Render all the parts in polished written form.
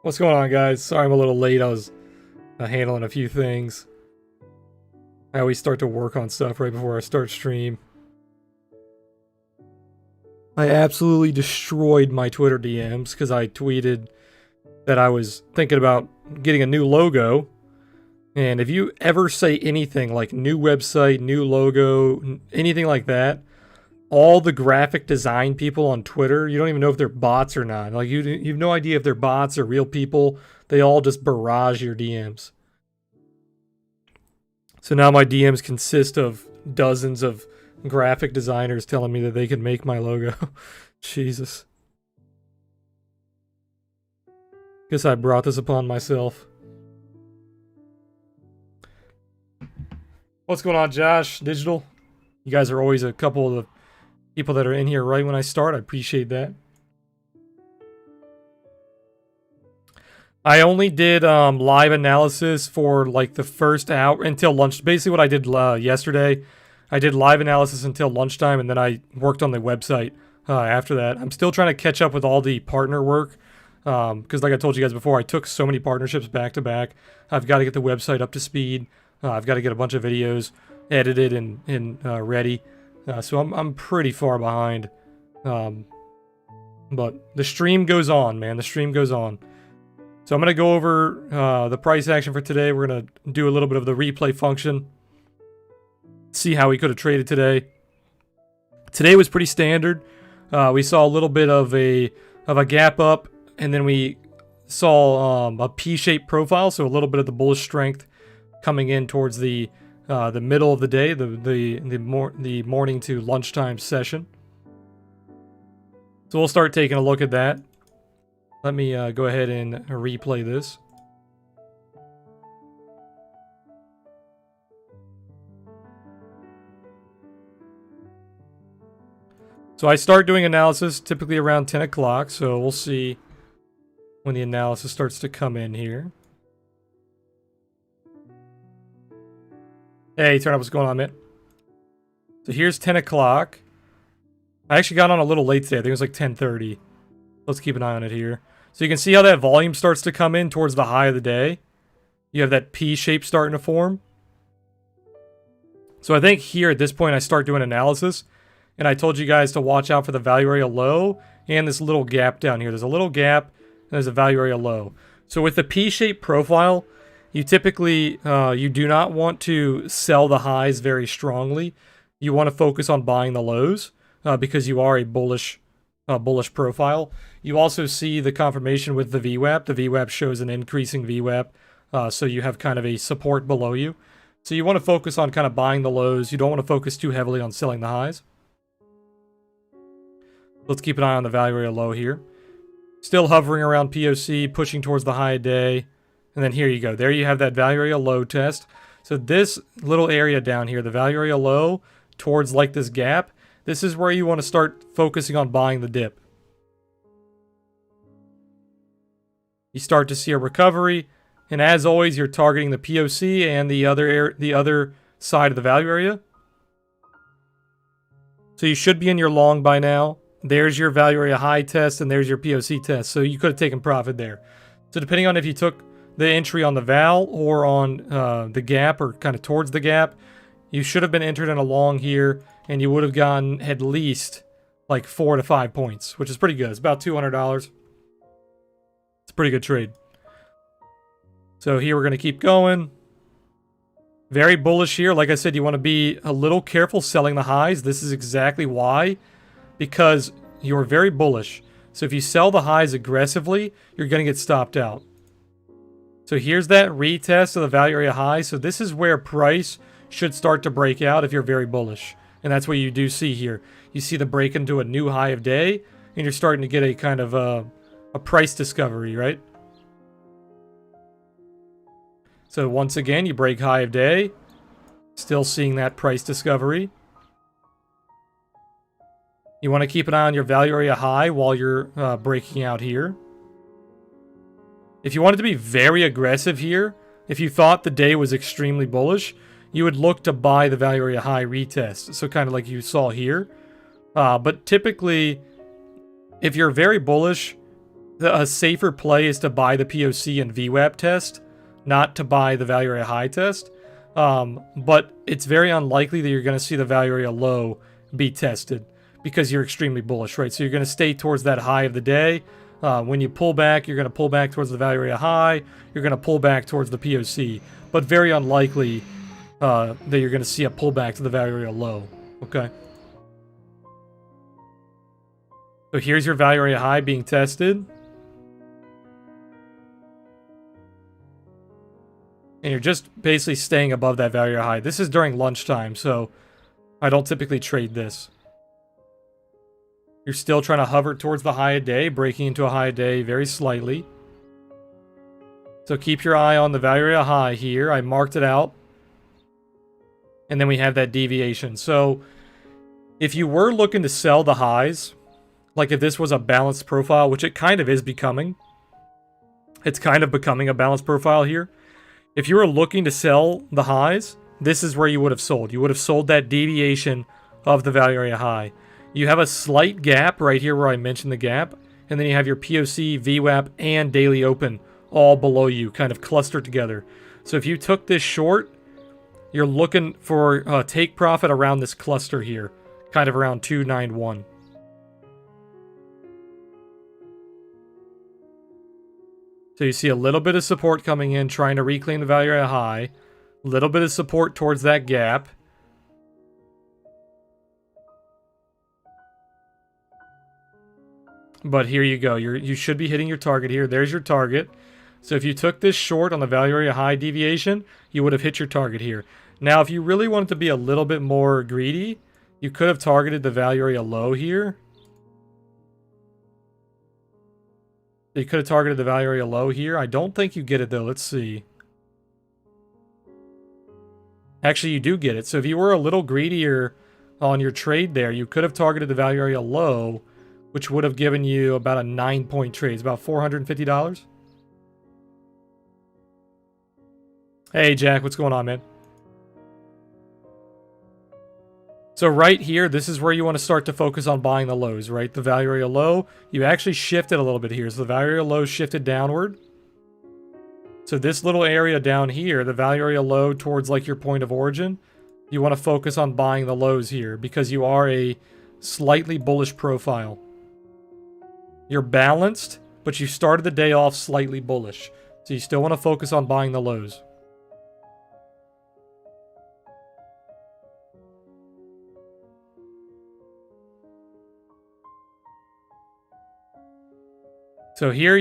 What's going on, guys? Sorry I'm a little late. I was handling a few things. I always start to work on stuff right before I start stream. I absolutely destroyed my Twitter DMs because I tweeted that I was thinking about getting a new logo. And if you ever say anything like new website, new logo, anything like that, all the graphic design people on Twitter, you don't even know if they're bots or not. Like you have no idea if they're bots or real people. They all just barrage your DMs. So now my DMs consist of dozens of graphic designers telling me that they can make my logo. Jesus. Guess I brought this upon myself. What's going on, Josh? Digital? You guys are always a couple of the people that are in here right when I start. I appreciate that. I only did live analysis for like the first hour until lunch. Basically what I did yesterday, I did live analysis until lunchtime, and then I worked on the website after that. I'm still trying to catch up with all the partner work because like I told you guys before, I took so many partnerships back to back. I've got to get the website up to speed. I've got to get a bunch of videos edited and ready. So I'm pretty far behind. But the stream goes on, man. The stream goes on. So I'm going to go over the price action for today. We're going to do a little bit of the replay function. See how we could have traded today. Today was pretty standard. We saw a little bit of a gap up, and then we saw a P-shaped profile, so a little bit of the bullish strength coming in towards the middle of the day, the morning to lunchtime session. So we'll start taking a look at that. Let me go ahead and replay this. So I start doing analysis typically around 10 o'clock, so we'll see when the analysis starts to come in here. Hey, turn up, what's going on, man? So here's 10 o'clock. I actually got on a little late today. I think it was like 10:30. Let's keep an eye on it here. So you can see how that volume starts to come in towards the high of the day. You have that P shape starting to form. So I think here at this point I start doing analysis. And I told you guys to watch out for the value area low and this little gap down here. There's a little gap and there's a value area low. So with the P-shaped profile, you typically, you do not want to sell the highs very strongly. You want to focus on buying the lows because you are a bullish profile. You also see the confirmation with the VWAP. The VWAP shows an increasing VWAP, so you have kind of a support below you. So you want to focus on kind of buying the lows. You don't want to focus too heavily on selling the highs. Let's keep an eye on the value area low here. Still hovering around POC, pushing towards the high day. And then here you go. There you have that value area low test. So this little area down here, the value area low towards like this gap, this is where you want to start focusing on buying the dip. You start to see a recovery, and as always, you're targeting the POC and the other side of the value area. So you should be in your long by now. There's your value area high test, and there's your POC test. So you could have taken profit there. So depending on if you took the entry on the val or on the gap or kind of towards the gap, you should have been entered in a long here, and you would have gotten at least like 4 to 5 points, which is pretty good. It's about $200. It's a pretty good trade. So here we're going to keep going. Very bullish here. Like I said, you want to be a little careful selling the highs. This is exactly why. Because you're very bullish. So if you sell the highs aggressively, you're going to get stopped out. So here's that retest of the value area high. So this is where price should start to break out if you're very bullish. And that's what you do see here. You see the break into a new high of day, and you're starting to get a kind of a price discovery, right? So once again, you break high of day. Still seeing that price discovery. You want to keep an eye on your value area high while you're breaking out here. If you wanted to be very aggressive here, if you thought the day was extremely bullish, you would look to buy the value area high retest. So kind of like you saw here. But typically, if you're very bullish, a safer play is to buy the POC and VWAP test, not to buy the value area high test. But it's very unlikely that you're going to see the value area low be tested because you're extremely bullish, right? So you're going to stay towards that high of the day. When you pull back, you're going to pull back towards the value area high. You're going to pull back towards the POC, but very unlikely that you're going to see a pullback to the value area low. Okay. So here's your value area high being tested. And you're just basically staying above that value area high. This is during lunchtime, so I don't typically trade this. You're still trying to hover towards the high of day, breaking into a high of day very slightly. So keep your eye on the value area high here. I marked it out. And then we have that deviation. So if you were looking to sell the highs, like if this was a balanced profile, which it kind of is becoming. It's kind of becoming a balanced profile here. If you were looking to sell the highs, this is where you would have sold. You would have sold that deviation of the value area high. You have a slight gap right here where I mentioned the gap, and then you have your POC, VWAP, and daily open all below you, kind of clustered together. So if you took this short, you're looking for take profit around this cluster here, kind of around 291. So you see a little bit of support coming in, trying to reclaim the value area high. A little bit of support towards that gap. But here you go. You should be hitting your target here. There's your target. So if you took this short on the value area high deviation, you would have hit your target here. Now, if you really wanted to be a little bit more greedy, you could have targeted the value area low here. You could have targeted the value area low here. I don't think you get it, though. Let's see. Actually, you do get it. So if you were a little greedier on your trade there, you could have targeted the value area low, which would have given you about a 9-point trade. It's about $450. Hey, Jack, what's going on, man? So right here, this is where you want to start to focus on buying the lows, right? The value area low, you actually shifted a little bit here. So the value area low shifted downward. So this little area down here, the value area low towards like your point of origin, you want to focus on buying the lows here because you are a slightly bullish profile. You're balanced, but you started the day off slightly bullish. So you still want to focus on buying the lows. So here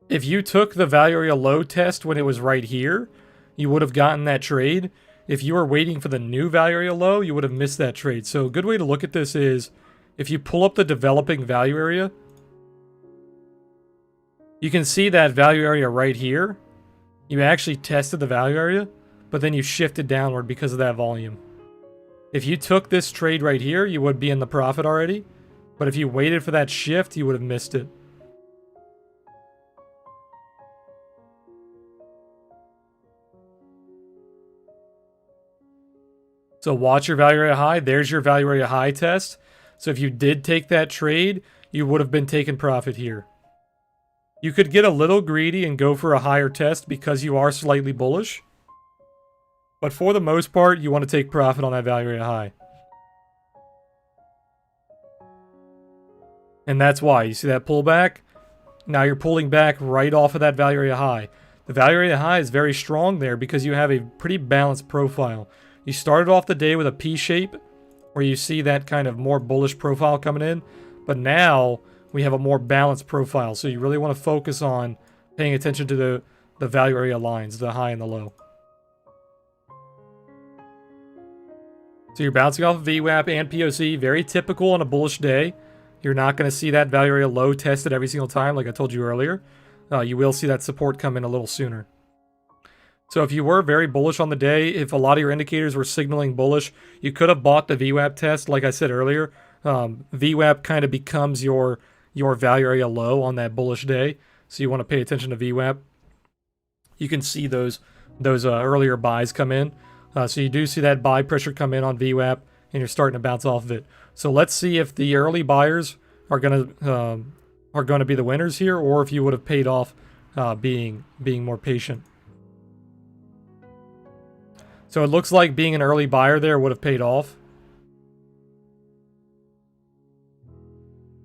if you took the value area low test when it was right here, you would have gotten that trade. If you were waiting for the new value area low, you would have missed that trade. So a good way to look at this is if you pull up the developing value area, you can see that value area right here. You actually tested the value area, but then you shifted downward because of that volume. If you took this trade right here, you would be in the profit already. But if you waited for that shift, you would have missed it. So watch your value area high. There's your value area high test. So if you did take that trade, you would have been taking profit here. You could get a little greedy and go for a higher test because you are slightly bullish. But for the most part, you want to take profit on that value area high. And that's why. You see that pullback? Now you're pulling back right off of that value area high. The value area high is very strong there because you have a pretty balanced profile. You started off the day with a P shape where you see that kind of more bullish profile coming in. But now we have a more balanced profile. So you really want to focus on paying attention to the value area lines, the high and the low. So you're bouncing off of VWAP and POC. Very typical on a bullish day. You're not going to see that value area low tested every single time like I told you earlier. You will see that support come in a little sooner. So if you were very bullish on the day, if a lot of your indicators were signaling bullish, you could have bought the VWAP test. Like I said earlier, VWAP kind of becomes your value area low on that bullish day. So you want to pay attention to VWAP. You can see those earlier buys come in. So you do see that buy pressure come in on VWAP, and you're starting to bounce off of it. So let's see if the early buyers are going to are going to be the winners here, or if you would have paid off being more patient. So it looks like being an early buyer there would have paid off.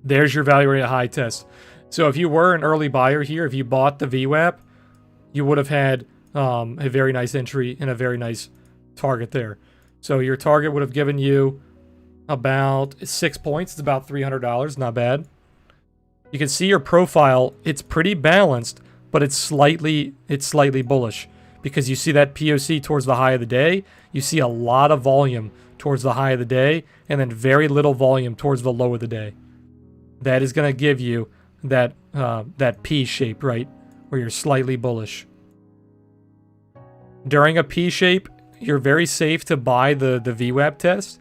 There's your value area high test. So if you were an early buyer here, if you bought the VWAP, you would have had a very nice entry and a very nice target there. So your target would have given you about 6 points. It's about $300. Not bad. You can see your profile. It's pretty balanced, but it's slightly bullish because you see that POC towards the high of the day. You see a lot of volume towards the high of the day, and then very little volume towards the low of the day. That is going to give you that P shape, right, where you're slightly bullish. During a P shape, you're very safe to buy the VWAP test.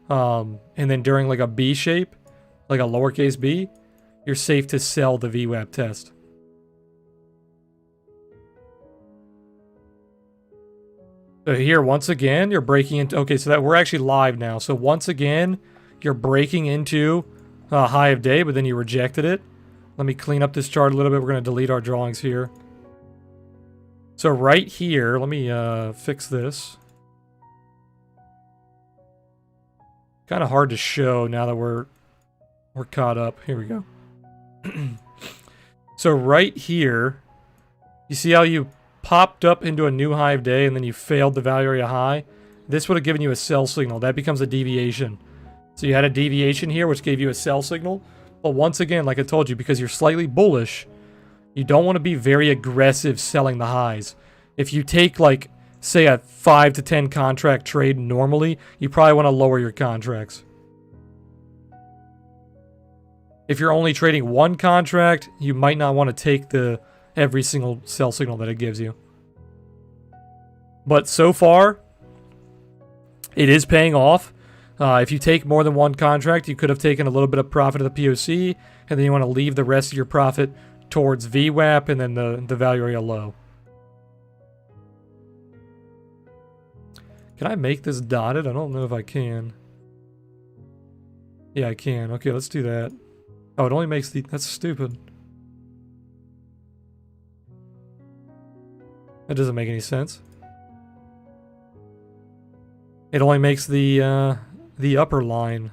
And then during like a B shape, like a lowercase b, you're safe to sell the VWAP test. So here, once again, you're breaking into... Okay, so that we're actually live now. So once again, you're breaking into a high of day, but then you rejected it. Let me clean up this chart a little bit. We're going to delete our drawings here. So right here, let me fix this. Kind of hard to show now that we're caught up. Here we go. So right here, you see how you popped up into a new high of day and then you failed the value area high? This would have given you a sell signal. That becomes a deviation. So you had a deviation here, which gave you a sell signal. But once again, like I told you, because you're slightly bullish, you don't want to be very aggressive selling the highs. If you take, like, say a 5 to 10 contract trade normally, you probably want to lower your contracts. If you're only trading one contract, you might not want to take every single sell signal that it gives you. But so far, it is paying off. If you take more than one contract, you could have taken a little bit of profit of the POC, and then you want to leave the rest of your profit towards VWAP and then the value area low. Can I make this dotted? I don't know if I can. Yeah, I can. Okay, let's do that. Oh, it only makes the... That's stupid. That doesn't make any sense. It only makes the upper line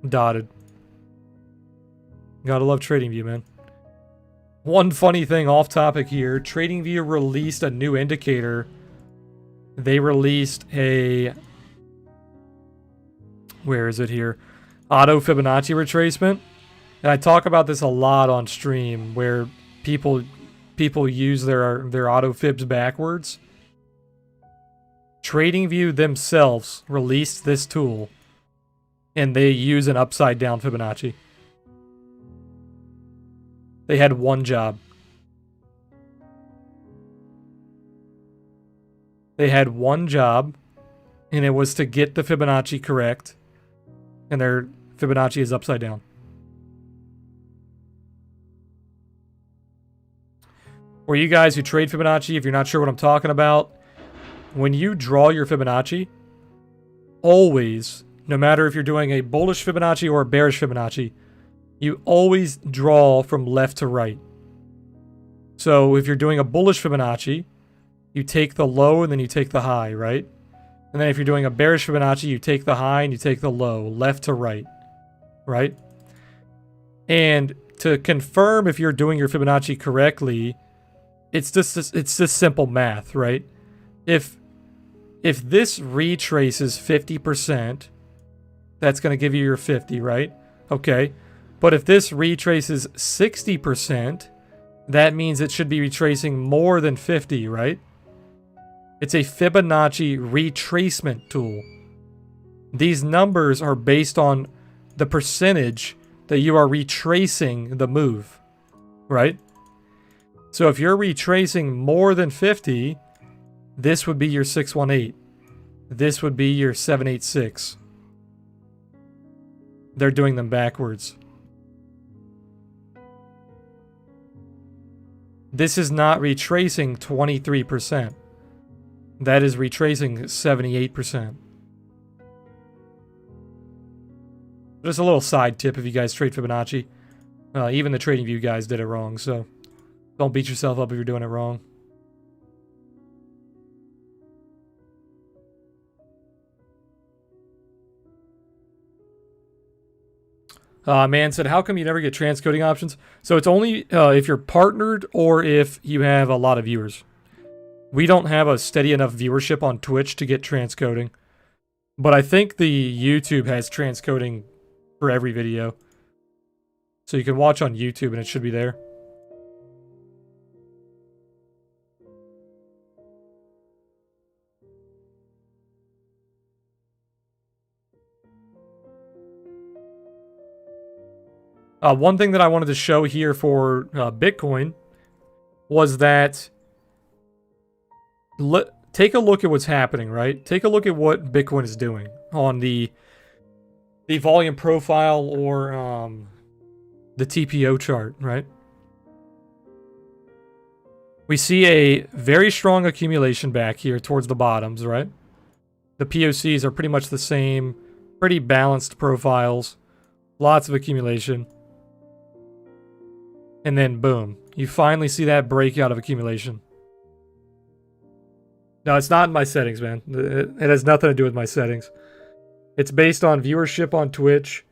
dotted. Gotta love TradingView, man. One funny thing off topic here. TradingView released a new indicator. They released a... Where is it here? Auto Fibonacci retracement. And I talk about this a lot on stream where people use their auto fibs backwards. TradingView themselves released this tool and they use an upside down Fibonacci. They had one job. They had one job, and it was to get the Fibonacci correct, and their Fibonacci is upside down. For you guys who trade Fibonacci, if you're not sure what I'm talking about, when you draw your Fibonacci, always, no matter if you're doing a bullish Fibonacci or a bearish Fibonacci, you always draw from left to right. So if you're doing a bullish Fibonacci, you take the low and then you take the high, right? And then if you're doing a bearish Fibonacci, you take the high and you take the low, left to right, right? And to confirm if you're doing your Fibonacci correctly, it's just simple math, right? If this retraces 50%, that's going to give you your 50, right? Okay. But if this retraces 60%, that means it should be retracing more than 50, right? It's a Fibonacci retracement tool. These numbers are based on the percentage that you are retracing the move, right? So if you're retracing more than 50, this would be your 618. This would be your 786. They're doing them backwards. This is not retracing 23%. That is retracing 78%. Just a little side tip if you guys trade Fibonacci. Even the TradingView guys did it wrong, so don't beat yourself up if you're doing it wrong. Man said, how come you never get transcoding options? So it's only if you're partnered or if you have a lot of viewers. We don't have a steady enough viewership on Twitch to get transcoding. But I think the YouTube has transcoding for every video. So you can watch on YouTube and it should be there. One thing that I wanted to show here for Bitcoin was that take a look at what's happening, right? Take a look at what Bitcoin is doing on the volume profile or the TPO chart, right? We see a very strong accumulation back here towards the bottoms, right? The POCs are pretty much the same, pretty balanced profiles, lots of accumulation. And then boom, you finally see that breakout of accumulation. No, it's not in my settings, man. It has nothing to do with my settings. It's based on viewership on Twitch.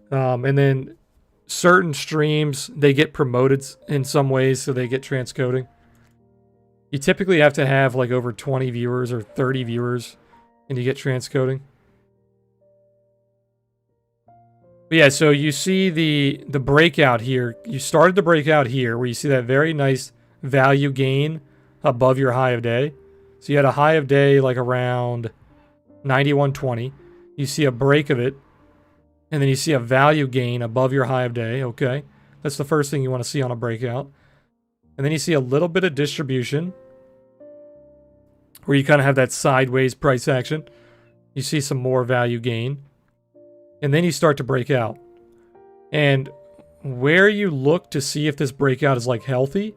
And then certain streams, they get promoted in some ways, so they get transcoding. You typically have to have like over 20 viewers or 30 viewers, and you get transcoding. But yeah, so you see the breakout here. You started to break out here, where you see that very nice value gain above your high of day. So you had a high of day like around 91.20. You see a break of it, and then you see a value gain above your high of day. Okay, that's the first thing you want to see on a breakout. And then you see a little bit of distribution, where you kind of have that sideways price action. You see some more value gain. And then you start to break out. And where you look to see if this breakout is like healthy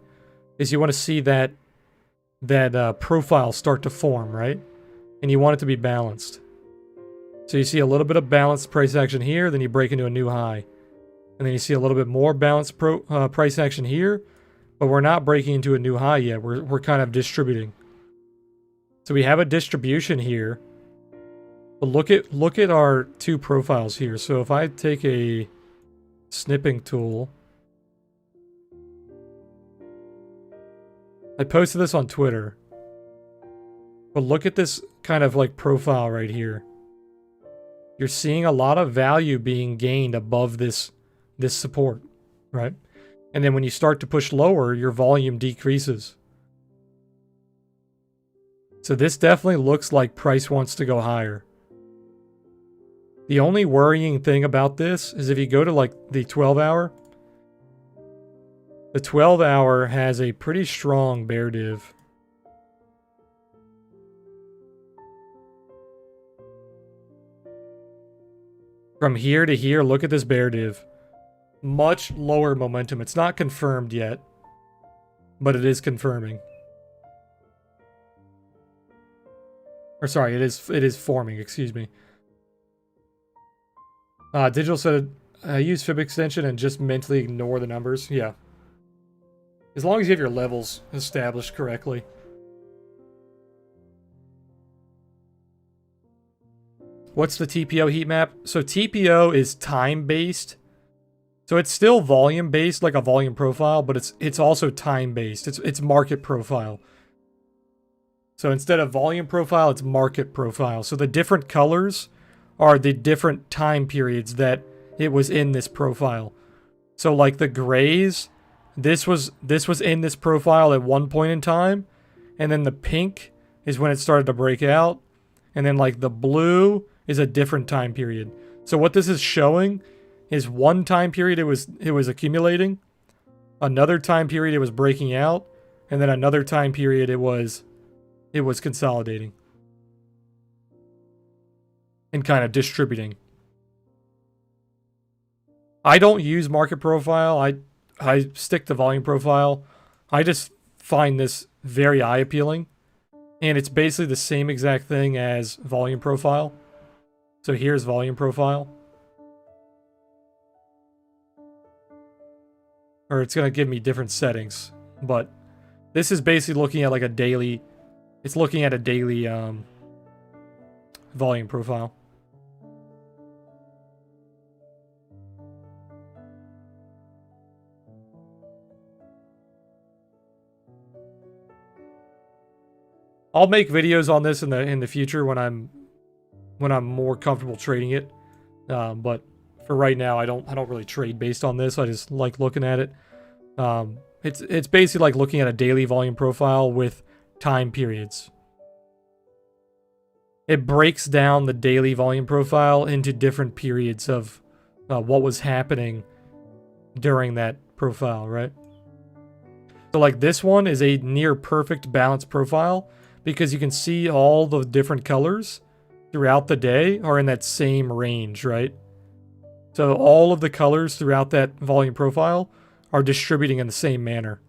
is you want to see that profile start to form, right? And you want it to be balanced. So you see a little bit of balanced price action here, then you break into a new high. And then you see a little bit more balanced price action here, but we're not breaking into a new high yet. We're kind of distributing. So we have a distribution here. But look at our two profiles here. So if I take a snipping tool, I posted this on Twitter. But look at this kind of like profile right here. You're seeing a lot of value being gained above this support, right? And then when you start to push lower, your volume decreases. So this definitely looks like price wants to go higher. The only worrying thing about this is if you go to like the 12-hour, the 12-hour has a pretty strong bear div. From here to here, look at this bear div. Much lower momentum. It's not confirmed yet, but it is confirming. Or sorry, it is forming, excuse me. Digital said, use fib extension and just mentally ignore the numbers. Yeah. As long as you have your levels established correctly. What's the TPO heat map? So TPO is time-based. So it's still volume-based, like a volume profile, but it's also time-based. It's market profile. So instead of volume profile, it's market profile. So the different colors are the different time periods that it was in this profile. So like the grays, this was in this profile at one point in time, and then the pink is when it started to break out, and then like the blue is a different time period. So what this is showing is one time period it was accumulating, another time period it was breaking out, and then another time period it was consolidating and kind of distributing. I don't use market profile. I stick to volume profile. I just find this very eye appealing, and it's basically the same exact thing as volume profile. So here's volume profile. or it's going to give me different settings. But this is basically looking at like a daily, it's looking at a daily volume profile. I'll make videos on this in the future when I'm more comfortable trading it. But for right now, I don't really trade based on this. I just like looking at it. It's basically like looking at a daily volume profile with time periods. It breaks down the daily volume profile into different periods of what was happening during that profile, right? So like this one is a near perfect balanced profile because you can see all the different colors throughout the day are in that same range, right? So all of the colors throughout that volume profile are distributing in the same manner.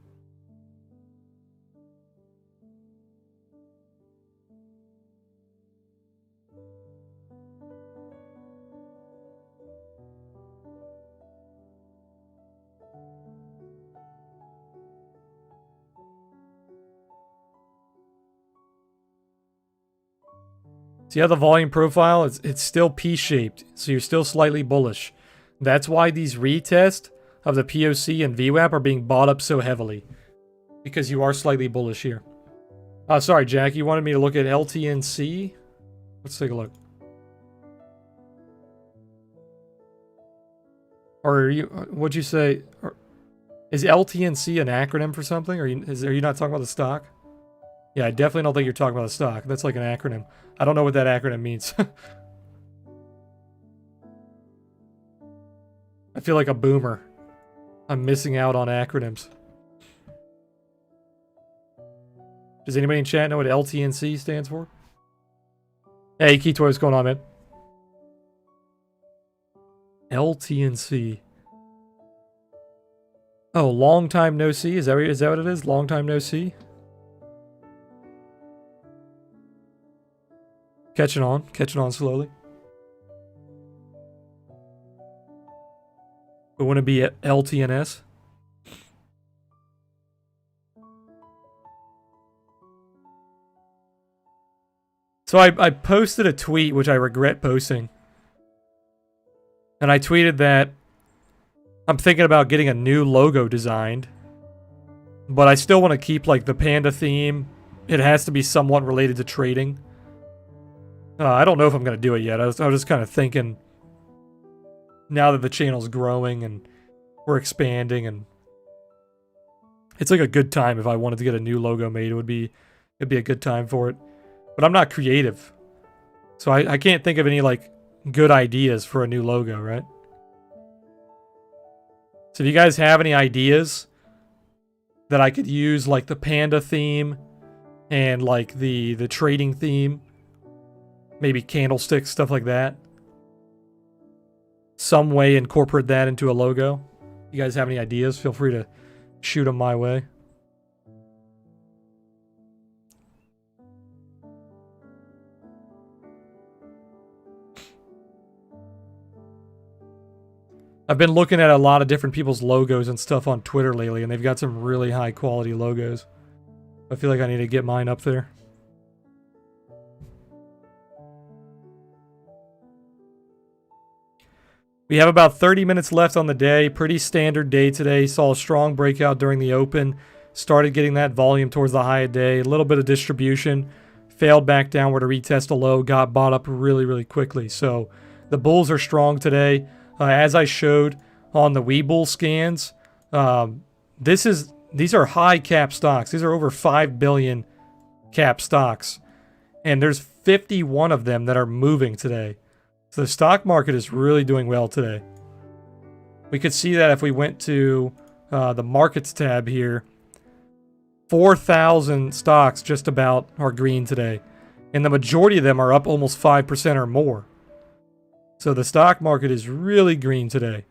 See how the volume profile, it's still P-shaped, so you're still slightly bullish. That's why these retests of the POC and VWAP are being bought up so heavily. Because you are slightly bullish here. Sorry, Jack, you wanted me to look at LTNC? Let's take a look. Or are you, what'd you say? Is LTNC an acronym for something? Are you not talking about the stock? Yeah, I definitely don't think you're talking about the stock. That's like an acronym. I don't know what that acronym means. I feel like a boomer. I'm missing out on acronyms. Does anybody in chat know what LTNC stands for? Hey, Keytoy, what's going on, man? LTNC. Oh, long time no see? Is that what it is? Long time no see? Catching on slowly. But wouldn't it be LTNS? So I posted a tweet, which I regret posting. And I tweeted that I'm thinking about getting a new logo designed. But I still want to keep like the panda theme. It has to be somewhat related to trading. I don't know if I'm going to do it yet. I was just kind of thinking, now that the channel's growing and we're expanding, and it's like a good time if I wanted to get a new logo made. It'd be a good time for it. But I'm not creative. So I can't think of any like good ideas for a new logo, right? So if you guys have any ideas that I could use, like the panda theme and like the trading theme, maybe candlesticks, stuff like that. Some way incorporate that into a logo. You guys have any ideas? Feel free to shoot them my way. I've been looking at a lot of different people's logos and stuff on Twitter lately, and they've got some really high quality logos. I feel like I need to get mine up there. We have about 30 minutes left on the day. Pretty standard day today. Saw a strong breakout during the open. Started getting that volume towards the high of day. A little bit of distribution. Failed back downward to retest a low. Got bought up really, really quickly. So the bulls are strong today. As I showed on the Webull scans, these are high cap stocks. These are over 5 billion cap stocks. And there's 51 of them that are moving today. So the stock market is really doing well today. We could see that if we went to the markets tab here. 4,000 stocks just about are green today. And the majority of them are up almost 5% or more. So the stock market is really green today.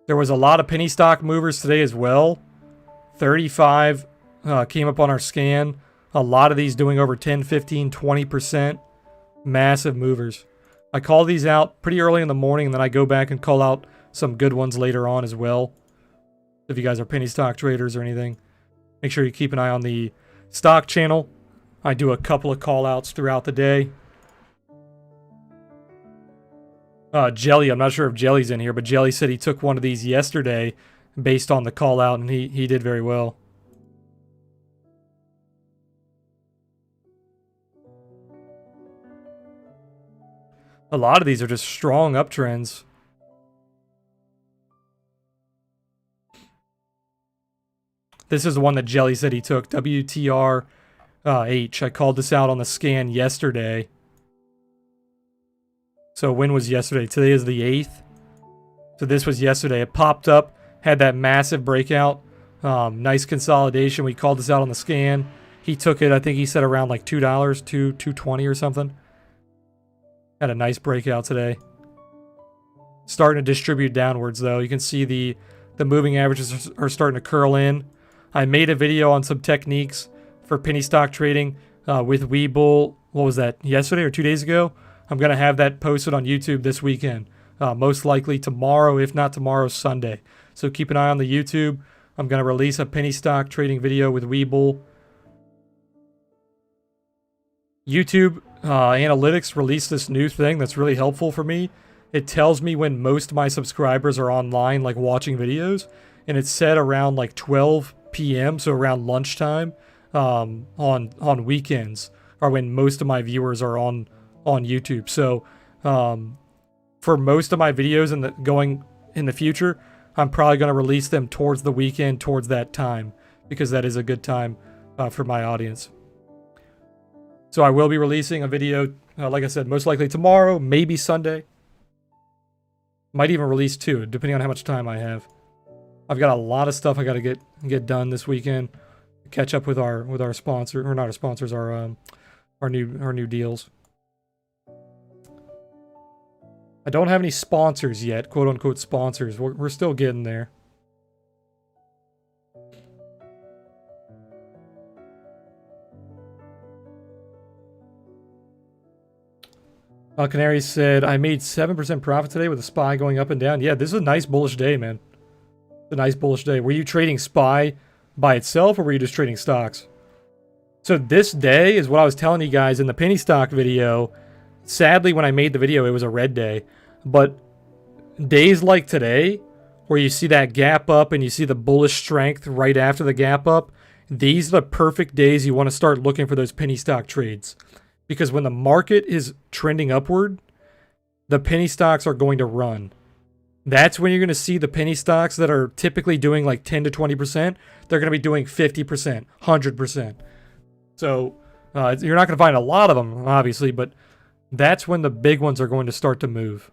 There was a lot of penny stock movers today as well. 35 came up on our scan. A lot of these doing over 10, 15, 20%. Massive movers. I call these out pretty early in the morning, and then I go back and call out some good ones later on as well. If you guys are penny stock traders or anything, make sure you keep an eye on the stock channel. I do a couple of call outs throughout the day. Jelly, I'm not sure if Jelly's in here, but Jelly said he took one of these yesterday based on the call out, and he did very well. A lot of these are just strong uptrends. This is the one that Jelly said he took, WTRH. I called this out on the scan yesterday. So when was yesterday? Today is the 8th. So this was yesterday. It popped up, had that massive breakout. Nice consolidation. We called this out on the scan. He took it, I think he said around like $2, $2.20 or something. Had a nice breakout today. Starting to distribute downwards though. You can see the moving averages are starting to curl in. I made a video on some techniques for penny stock trading with Webull. What was that? Yesterday or 2 days ago? I'm going to have that posted on YouTube this weekend. Most likely tomorrow, if not tomorrow, Sunday. So keep an eye on the YouTube. I'm going to release a penny stock trading video with Webull. YouTube Analytics released this new thing that's really helpful for me. It tells me when most of my subscribers are online, like watching videos, and it's set around like 12 p.m., so around lunchtime on weekends are when most of my viewers are on YouTube. So for most of my videos going in the future, I'm probably going to release them towards the weekend, towards that time, because that is a good time for my audience. So I will be releasing a video, like I said, most likely tomorrow, maybe Sunday. Might even release 2, depending on how much time I have. I've got a lot of stuff I got to get done this weekend. Catch up with our sponsor, or not our sponsors, our new deals. I don't have any sponsors yet, quote unquote sponsors. We're still getting there. Canary said, I made 7% profit today with a SPY going up and down. Yeah, this is a nice bullish day, man. It's a nice bullish day. Were you trading SPY by itself, or were you just trading stocks? So this day is what I was telling you guys in the penny stock video. Sadly, when I made the video, it was a red day. But days like today, where you see that gap up and you see the bullish strength right after the gap up, these are the perfect days you want to start looking for those penny stock trades. Because when the market is trending upward, the penny stocks are going to run. That's when you're going to see the penny stocks that are typically doing like 10 to 20%. They're going to be doing 50%, 100%. So you're not going to find a lot of them, obviously, but that's when the big ones are going to start to move.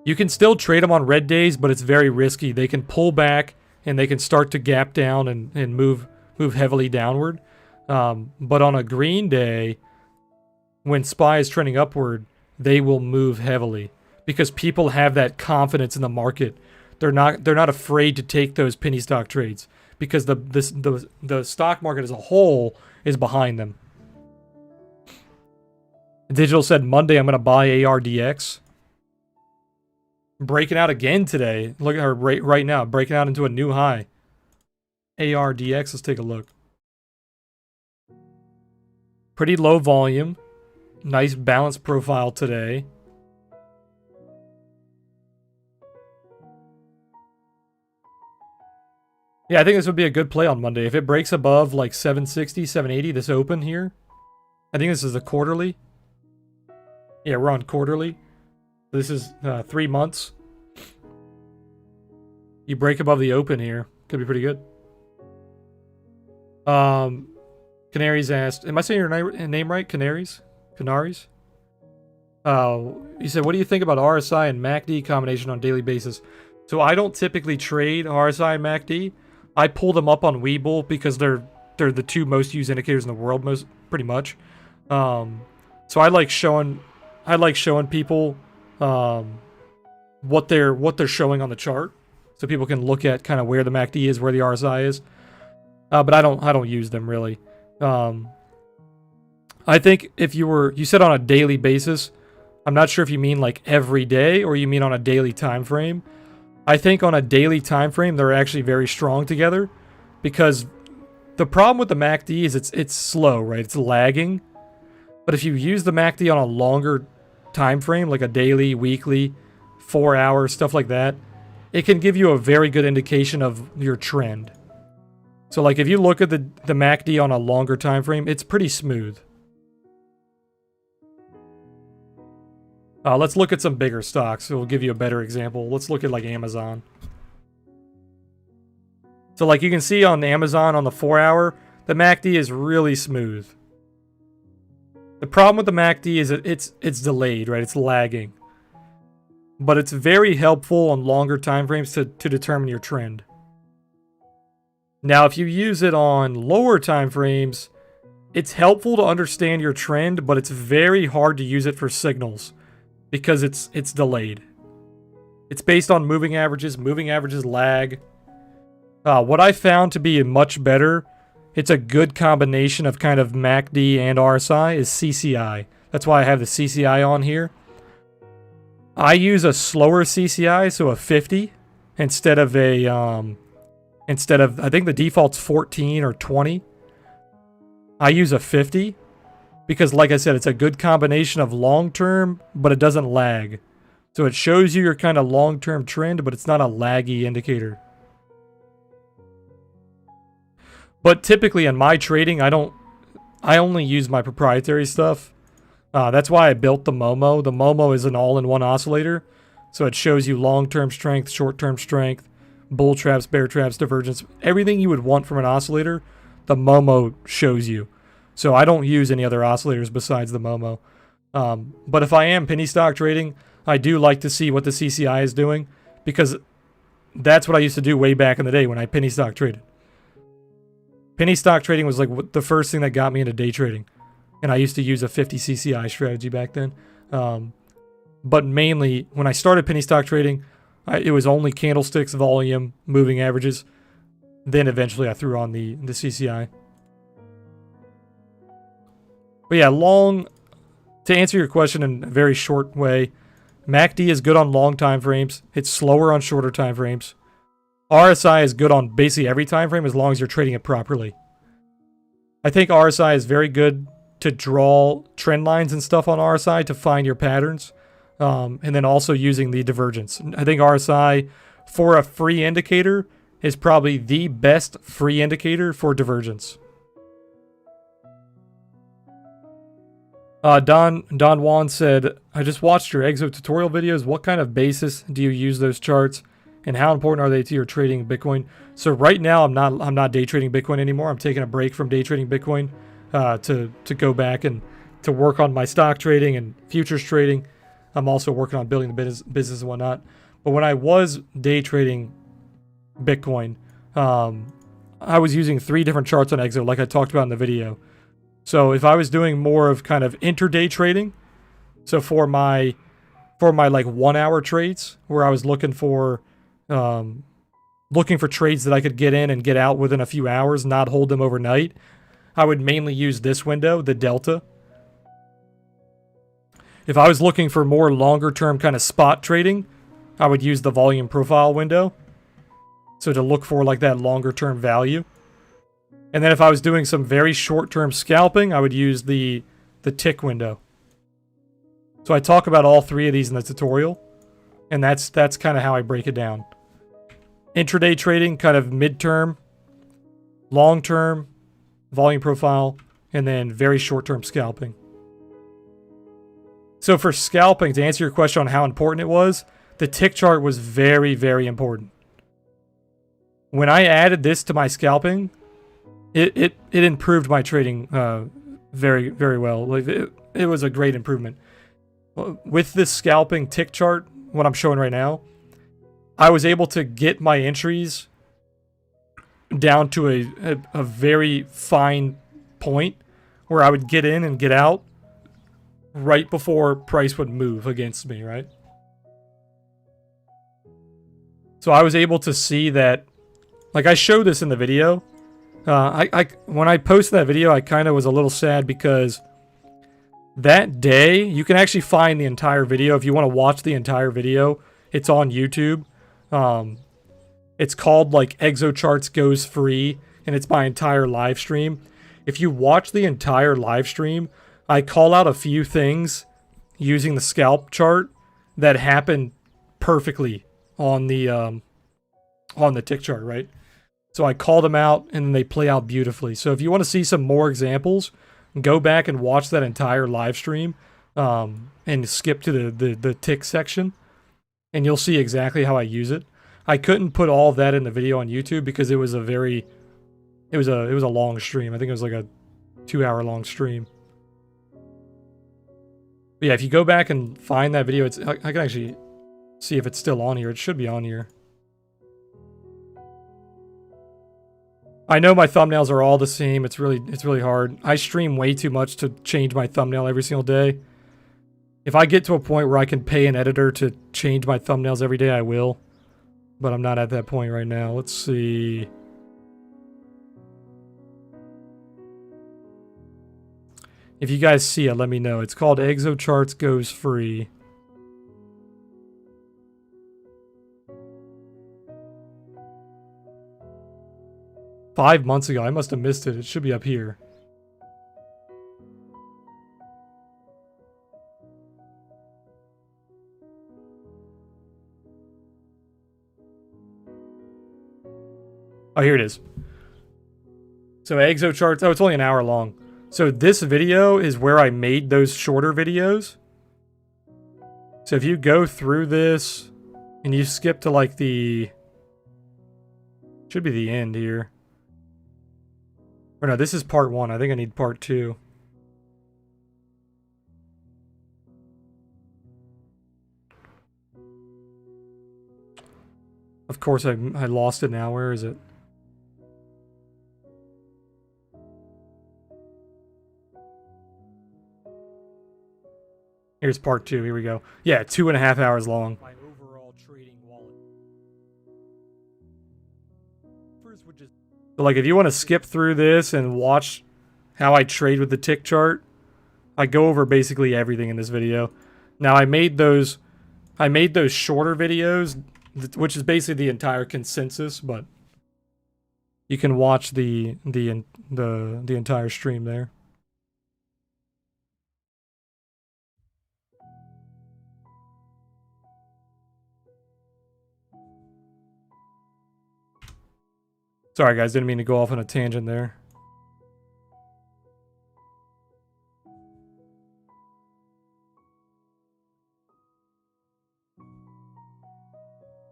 You can still trade them on red days, but it's very risky. They can pull back and they can start to gap down and move heavily downward. But on a green day, when SPY is trending upward, they will move heavily because people have that confidence in the market. They're not afraid to take those penny stock trades because the stock market as a whole is behind them. Digital said Monday I'm going to buy ARDX. Breaking out again today. Look at her right now, breaking out into a new high. ARDX, let's take a look. Pretty low volume. Nice balanced profile today. Yeah, I think this would be a good play on Monday. If it breaks above like 760, 780, this open here. I think this is a quarterly. Yeah, we're on quarterly. This is 3 months. You break above the open here. Could be pretty good. Canaries asked, am I saying your name right? Canaries? Canaries? He said, what do you think about RSI and MACD combination on a daily basis? So I don't typically trade RSI and MACD. I pull them up on Webull because they're the two most used indicators in the world, pretty much. So I like showing people what they're showing on the chart, so people can look at kind of where the MACD is, where the RSI is. But I don't use them really. I think if you said on a daily basis, I'm not sure if you mean like every day or you mean on a daily time frame. I think on a daily time frame they're actually very strong together, because the problem with the MACD is it's slow, right? It's lagging. But if you use the MACD on a longer time frame, like a daily, weekly, 4 hours, stuff like that, it can give you a very good indication of your trend. So like if you look at the MACD on a longer time frame, it's pretty smooth. Let's look at some bigger stocks. It will give you a better example. Let's look at like Amazon. So like you can see on Amazon on the 4 hour, the MACD is really smooth. The problem with the MACD is that it's delayed, right? It's lagging. But it's very helpful on longer time frames to determine your trend. Now, if you use it on lower time frames, it's helpful to understand your trend, but it's very hard to use it for signals because it's delayed. It's based on moving averages. Moving averages lag. What I found to be much better, it's a good combination of kind of MACD and RSI, is CCI. That's why I have the CCI on here. I use a slower CCI, so a 50, instead of I think the default's 14 or 20. I use a 50 because, like I said, it's a good combination of long-term, but it doesn't lag. So it shows you your kind of long-term trend, but it's not a laggy indicator. But typically in my trading, I only use my proprietary stuff. That's why I built the Momo. The Momo is an all-in-one oscillator. So it shows you long-term strength, short-term strength, bull traps, bear traps, divergence. Everything you would want from an oscillator, the Momo shows you. So I don't use any other oscillators besides the Momo. But if I am penny stock trading, I do like to see what the CCI is doing, because that's what I used to do way back in the day when I penny stock traded. Penny stock trading was like the first thing that got me into day trading. And I used to use a 50 CCI strategy back then. But mainly, when I started penny stock trading, it was only candlesticks, volume, moving averages. Then eventually I threw on the CCI. But yeah, to answer your question in a very short way, MACD is good on long time frames. It's slower on shorter time frames. RSI is good on basically every time frame as long as you're trading it properly. I think RSI is very good to draw trend lines and stuff on RSI to find your patterns. And then also using the divergence. I think RSI, for a free indicator, is probably the best free indicator for divergence. Don Juan said, I just watched your EXO tutorial videos. What kind of basis do you use those charts, and how important are they to your trading Bitcoin? So right now I'm not day trading Bitcoin anymore. I'm taking a break from day trading Bitcoin to go back and to work on my stock trading and futures trading. I'm also working on building the business and whatnot. But when I was day trading Bitcoin, I was using 3 different charts on EXO, like I talked about in the video. So if I was doing more of kind of intraday trading, so for my like 1 hour trades, where I was looking for trades that I could get in and get out within a few hours, not hold them overnight, I would mainly use this window, the delta. If I was looking for more longer term kind of spot trading, I would use the volume profile window. So to look for like that longer term value. And then if I was doing some very short term scalping, I would use the tick window. So I talk about all 3 of these in the tutorial. And that's kind of how I break it down. Intraday trading, kind of mid-term, long-term, volume profile, and then very short-term scalping. So for scalping, to answer your question on how important it was, the tick chart was very, very important. When I added this to my scalping, it improved my trading very, very well. Like it was a great improvement. With this scalping tick chart, what I'm showing right now, I was able to get my entries down to a very fine point where I would get in and get out right before price would move against me, right? So I was able to see that, like I showed this in the video. When I posted that video, I kind of was a little sad because That day, you can actually find the entire video. If you want to watch the entire video, it's on YouTube. It's called like Exocharts Goes Free, and it's my entire live stream. If you watch the entire live stream, I call out a few things using the scalp chart that happen perfectly on the tick chart, right? So I call them out and they play out beautifully. So if you want to see some more examples, go back and watch that entire live stream and skip to the tick section, and you'll see exactly how I use it. I couldn't put all of that in the video on YouTube because it was a long stream. I think it was like a 2-hour long stream. But yeah, if you go back and find that video, I can actually see if it's still on here. It should be on here. I know my thumbnails are all the same. It's really hard. I stream way too much to change my thumbnail every single day. If I get to a point where I can pay an editor to change my thumbnails every day, I will. But I'm not at that point right now. Let's see. If you guys see it, let me know. It's called Exocharts Goes Free. $5 months ago. I must have missed it. It should be up here. Oh, here it is. So Exocharts. Oh, it's only an hour long. So this video is where I made those shorter videos. So if you go through this and you skip to like should be the end here. Or no, this is part 1. I think I need part 2. Of course, I lost it now. Where is it? Here's part 2. Here we go. Yeah, 2.5 hours long. My overall trading wallet. So like if you want to skip through this and watch how I trade with the tick chart, I go over basically everything in this video. Now I made those shorter videos, which is basically the entire consensus, but you can watch the entire stream there. Sorry guys, didn't mean to go off on a tangent there.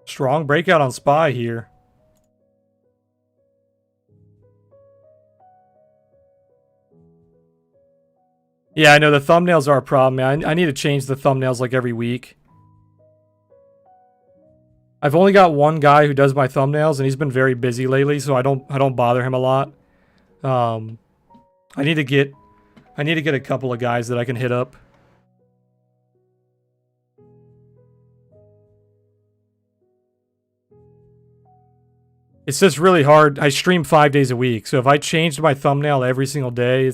Strong breakout on SPY here. Yeah, I know the thumbnails are a problem, man. I need to change the thumbnails like every week. I've only got one guy who does my thumbnails, and he's been very busy lately, so I don't bother him a lot. I need to get a couple of guys that I can hit up. It's just really hard. I stream 5 days a week, so if I changed my thumbnail every single day,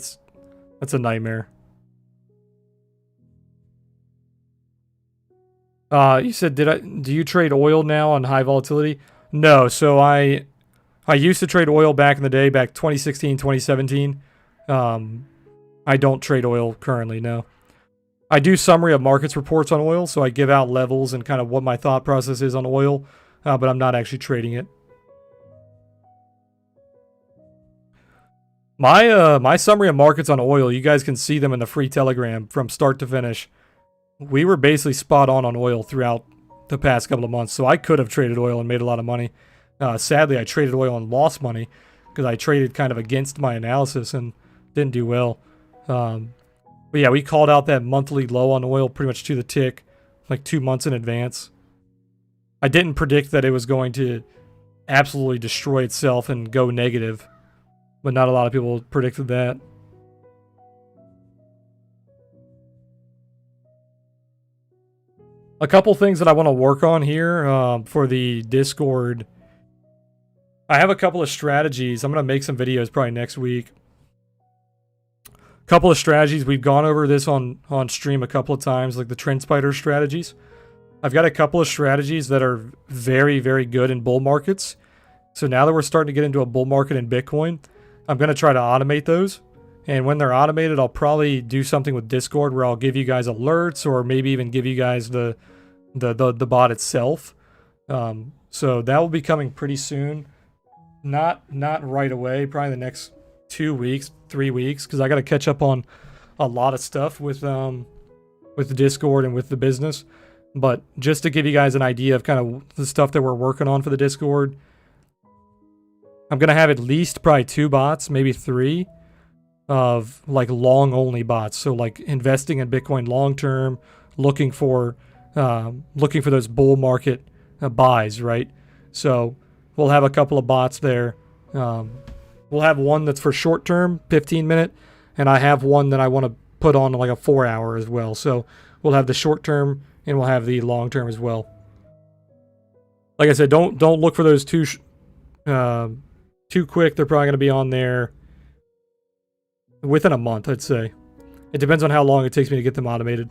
that's a nightmare. You said, do you trade oil now on high volatility? No, so I used to trade oil back in the day, back 2016, 2017. I don't trade oil currently, no. I do summary of markets reports on oil, so I give out levels and kind of what my thought process is on oil, but I'm not actually trading it. My summary of markets on oil, you guys can see them in the free Telegram from start to finish. We were basically spot on oil throughout the past couple of months, so I could have traded oil and made a lot of money. Sadly, I traded oil and lost money because I traded kind of against my analysis and didn't do well. But yeah, we called out that monthly low on oil pretty much to the tick, like 2 months in advance. I didn't predict that it was going to absolutely destroy itself and go negative, but not a lot of people predicted that. A couple things that I want to work on here for the Discord. I have a couple of strategies. I'm going to make some videos probably next week. couple of strategies. We've gone over this on stream a couple of times, like the trend spider strategies. I've got a couple of strategies that are very, very good in bull markets. So now that we're starting to get into a bull market in Bitcoin, I'm going to try to automate those. And when they're automated, I'll probably do something with Discord where I'll give you guys alerts, or maybe even give you guys the bot itself. So that will be coming pretty soon. Not right away, probably the next 2 weeks, 3 weeks, because I got to catch up on a lot of stuff with the Discord and with the business. But just to give you guys an idea of kind of the stuff that we're working on for the Discord, I'm going to have at least probably 2 bots, maybe 3, of like long only bots. So like investing in Bitcoin long term, looking for those bull market buys, right? So we'll have a couple of bots there. We'll have one that's for short term, 15-minute, and I have one that I want to put on like a 4-hour as well. So we'll have the short term and we'll have the long term as well. Like I said, don't look for those too quick. They're probably going to be on there within a month, I'd say. It depends on how long it takes me to get them automated.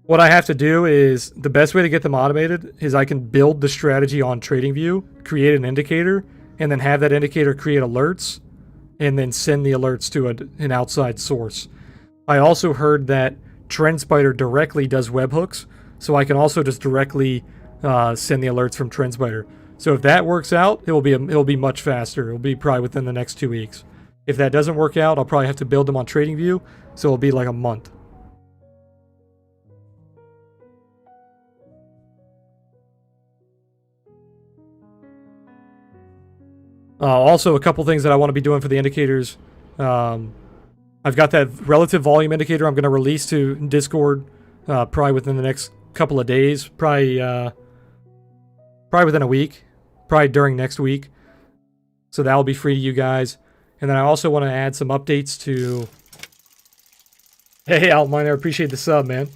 What I have to do is, the best way to get them automated is I can build the strategy on TradingView, create an indicator, and then have that indicator create alerts, and then send the alerts to an outside source. I also heard that TrendSpider directly does webhooks, so I can also just directly send the alerts from TrendSpider. So if that works out, it'll be much faster. It'll be probably within the next 2 weeks. If that doesn't work out, I'll probably have to build them on TradingView, so it'll be like a month. Also, a couple things that I want to be doing for the indicators. I've got that relative volume indicator I'm going to release to Discord probably within the next couple of days. Probably within a week. Probably during next week. So that will be free to you guys. And then I also want to add some updates to... Hey, Altminer, appreciate the sub, man.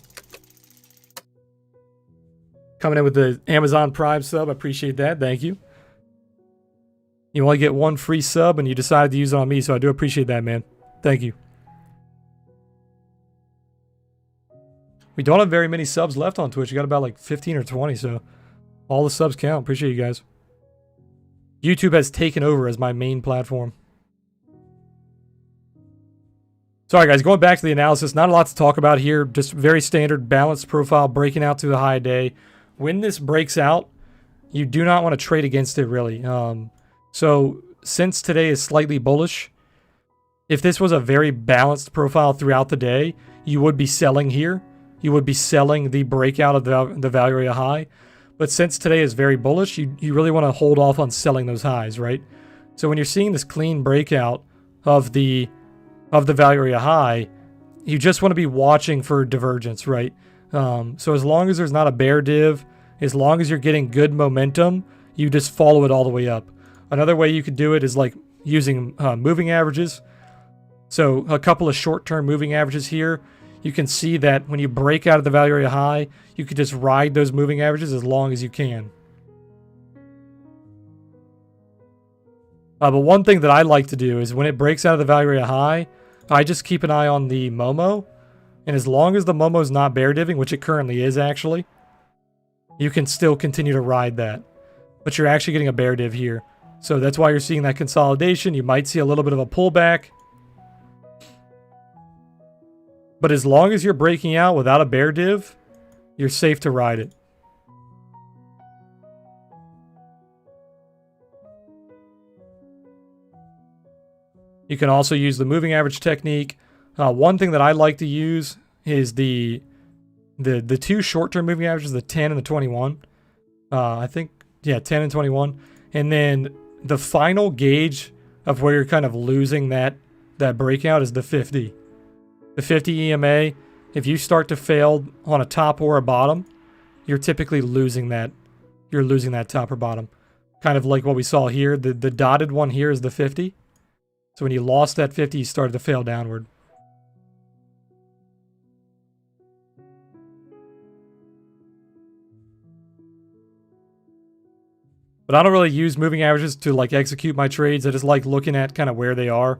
Coming in with the Amazon Prime sub, I appreciate that. Thank you. You only get 1 free sub, and you decided to use it on me, so I do appreciate that, man. Thank you. We don't have very many subs left on Twitch. We got about like 15 or 20, so all the subs count. Appreciate you guys. YouTube has taken over as my main platform. Sorry, guys. Going back to the analysis, not a lot to talk about here. Just very standard balanced profile breaking out to the high day. When this breaks out, you do not want to trade against it, really. So since today is slightly bullish, if this was a very balanced profile throughout the day, you would be selling here. You would be selling the breakout of the value area high. But since today is very bullish, you really want to hold off on selling those highs, right? So when you're seeing this clean breakout of the value area high, you just want to be watching for divergence, right? So as long as there's not a bear div, as long as you're getting good momentum, you just follow it all the way up. Another way you could do it is like using moving averages. So a couple of short-term moving averages here. You can see that when you break out of the value area high, you could just ride those moving averages as long as you can. But one thing that I like to do is when it breaks out of the value area high, I just keep an eye on the Momo. And as long as the Momo is not bear diving, which it currently is actually, you can still continue to ride that. But you're actually getting a bear div here. So that's why you're seeing that consolidation. You might see a little bit of a pullback. But as long as you're breaking out without a bear div, you're safe to ride it. You can also use the moving average technique. One thing that I like to use is the 2 short-term moving averages, the 10 and the 21. I think, yeah, 10 and 21. And then the final gauge of where you're kind of losing that breakout is the 50. The 50 EMA, if you start to fail on a top or a bottom, you're typically losing that. You're losing that top or bottom. Kind of like what we saw here. The dotted one here is the 50. So when you lost that 50, you started to fail downward. But I don't really use moving averages to like execute my trades. I just like looking at kind of where they are.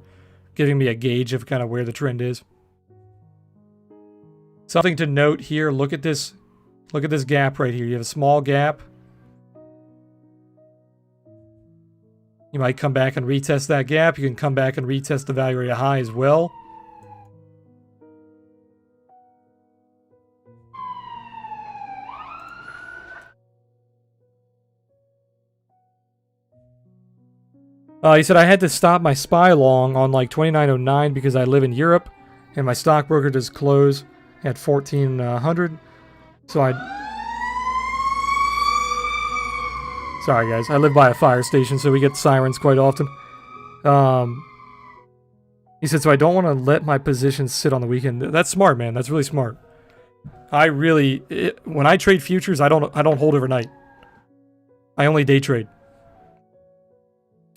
giving me a gauge of kind of where the trend is. Something to note here, look at this gap right here. You have a small gap. You might come back and retest that gap. You can come back and retest the value area high as well. He said, I had to stop my SPY long on like 2909 because I live in Europe and my stockbroker does close at 1400. So sorry guys, I live by a fire station, so we get sirens quite often. He said, so I don't want to let my positions sit on the weekend. That's smart, man. That's really smart. When I trade futures, I don't hold overnight. I only day trade.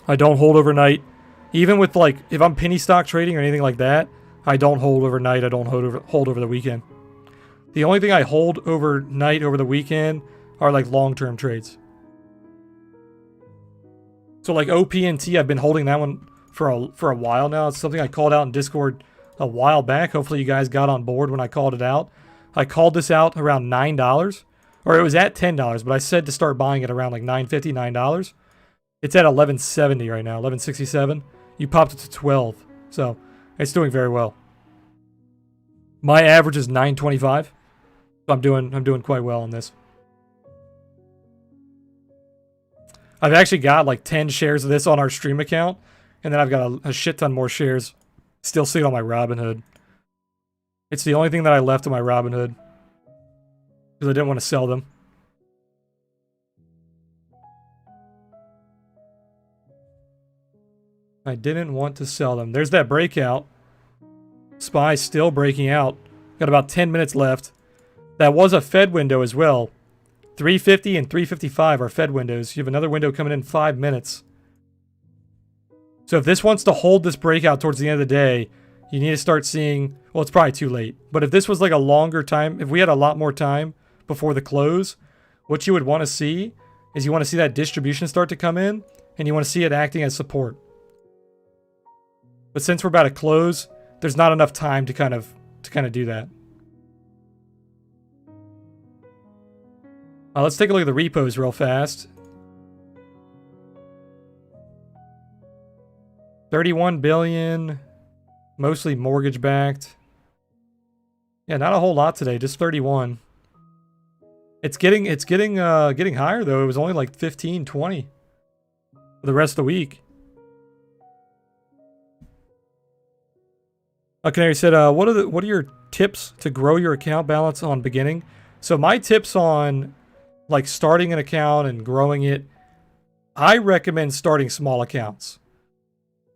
I don't hold overnight. Even with like, if I'm penny stock trading or anything like that, I don't hold overnight. I don't hold over the weekend. The only thing I hold overnight over the weekend are like long-term trades. So like OPNT, I've been holding that one for a while now. It's something I called out in Discord a while back. Hopefully you guys got on board when I called it out. I called this out around $9, or it was at $10, but I said to start buying it around like $9.50, $9. It's at $11.70 right now, $11.67. You popped it to 12, so it's doing very well. My average is $9.25. So I'm doing quite well on this. I've actually got like 10 shares of this on our stream account, and then I've got a shit ton more shares still sitting on my Robinhood. It's the only thing that I left on my Robinhood because I didn't want to sell them. I didn't want to sell them. There's that breakout. SPY still breaking out. Got about 10 minutes left. That was a Fed window as well. 350 and 355 are Fed windows. You have another window coming in 5 minutes. So if this wants to hold this breakout towards the end of the day, you need to start seeing... Well, it's probably too late. But if this was like a longer time, if we had a lot more time before the close, what you would want to see is you want to see that distribution start to come in, and you want to see it acting as support. But since we're about to close, there's not enough time to kind of do that. Let's take a look at the repos real fast. 31 billion, mostly mortgage backed. Yeah, not a whole lot today, just 31. It's getting higher though. It was only like 15, 20 for the rest of the week. Canary said, what are your tips to grow your account balance on beginning? So my tips on like starting an account and growing it, I recommend starting small accounts.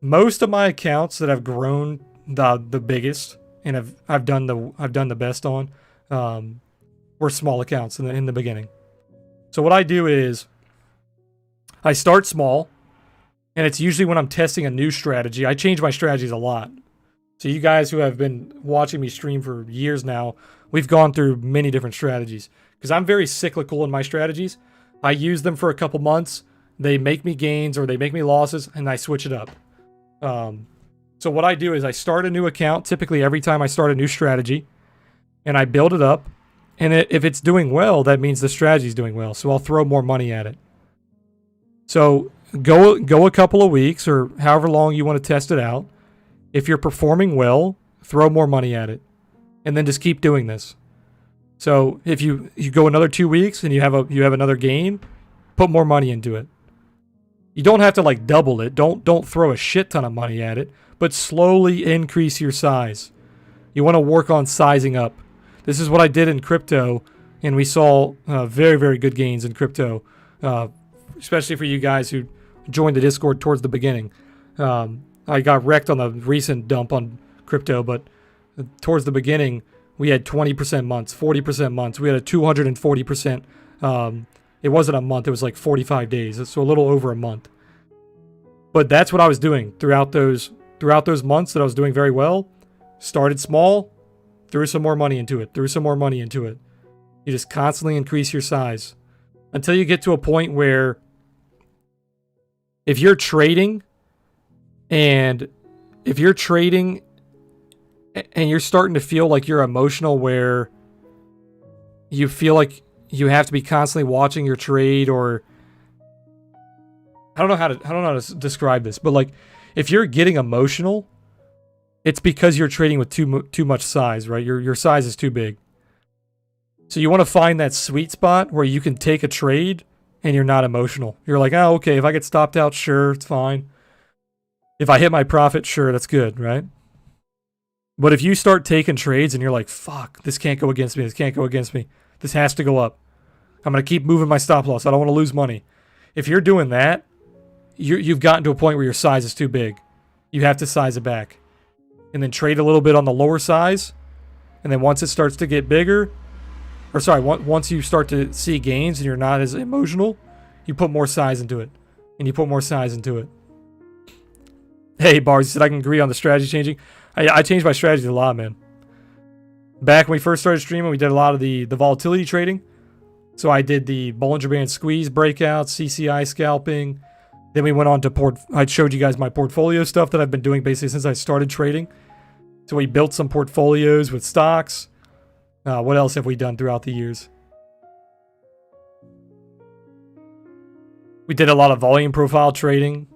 Most of my accounts that I've grown the biggest and I've done the best on were small accounts in the beginning. So what I do is I start small, and it's usually when I'm testing a new strategy. I change my strategies a lot. So you guys who have been watching me stream for years now, we've gone through many different strategies. Because I'm very cyclical in my strategies. I use them for a couple months. They make me gains or they make me losses, and I switch it up. So what I do is I start a new account, typically every time I start a new strategy, and I build it up. And if it's doing well, that means the strategy is doing well. So I'll throw more money at it. So go a couple of weeks or however long you want to test it out. If you're performing well, throw more money at it. And then just keep doing this. So if you go another 2 weeks and you have another gain, put more money into it. You don't have to like double it. Don't throw a shit ton of money at it, but slowly increase your size. You want to work on sizing up. This is what I did in crypto, and we saw very, very good gains in crypto, especially for you guys who joined the Discord towards the beginning. I got wrecked on the recent dump on crypto, but towards the beginning, we had 20% months, 40% months. We had a 240%. It wasn't a month. It was like 45 days. So a little over a month. But that's what I was doing throughout those months that I was doing very well. Started small, threw some more money into it, You just constantly increase your size until you get to a point where if you're trading and if you're trading and you're starting to feel like you're emotional, where you feel like you have to be constantly watching your trade, or I don't know how to describe this, but like if you're getting emotional, it's because you're trading with too much size, right? Your size is too big. So you want to find that sweet spot where you can take a trade and you're not emotional. You're like, oh, okay, if I get stopped out, sure, it's fine. If I hit my profit, sure, that's good, right? But if you start taking trades and you're like, fuck, this can't go against me, this can't go against me, this has to go up, I'm going to keep moving my stop loss, I don't want to lose money. If you're doing that, you've gotten to a point where your size is too big. You have to size it back. And then trade a little bit on the lower size. And then once it starts to get bigger, or sorry, once you start to see gains and you're not as emotional, you put more size into it. And you put more size into it. Hey, Bars, you said I can agree on the strategy changing. I changed my strategy a lot, man. Back when we first started streaming, we did a lot of the volatility trading. So I did the Bollinger Band squeeze breakouts, CCI scalping. Then we went on to I showed you guys my portfolio stuff that I've been doing basically since I started trading. So we built some portfolios with stocks. What else have we done throughout the years? We did a lot of volume profile trading.